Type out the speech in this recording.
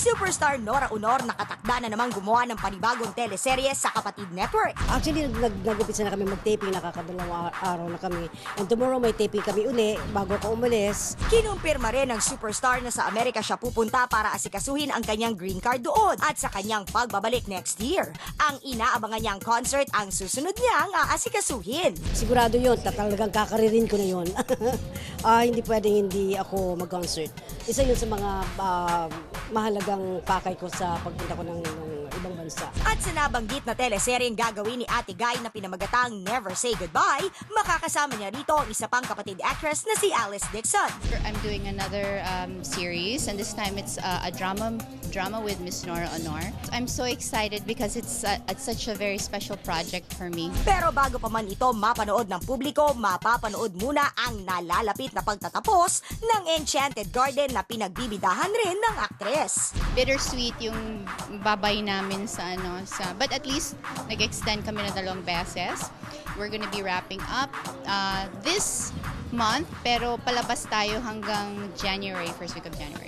Superstar Nora Honor nakatakda na namang gumawa ng panibagong teleserye sa Kapatid Network. Actually, nag-umpisa na kami mag-taping, nakakadalawang araw na kami. And tomorrow may taping kami uli bago ako umalis. Kinumpirma rin ng superstar na sa Amerika siya pupunta para asikasuhin ang kanyang green card doon at sa kanyang pagbabalik next year. Ang inaabangan niyang concert ang susunod niyang aasikasuhin. Sigurado yun, talagang kakaririn ko na yun. Hindi pwedeng hindi ako mag-concert. Isa yun sa mga mahalagang pakay ko sa pagpunta ko ng ibang bansa. At sa nabanggit na teleseryeng gagawin ni Ate Guy na pinamagatang Never Say Goodbye, makakasama niya rito ang isa pang kapatid actress na si Alice Dixon. I'm doing another series, and this time it's a drama with Miss Nora Honor. I'm so excited because it's such a very special project for me. Pero bago pa man ito mapanood ng publiko, mapapanood muna ang nalalapit na pagtatapos ng Enchanted Garden na pinagbibidahan rin ng aktres. Bittersweet yung babay namin but at least nag-extend kami na 2 beses. We're gonna be wrapping up this month, pero palabas tayo hanggang January, first week of January.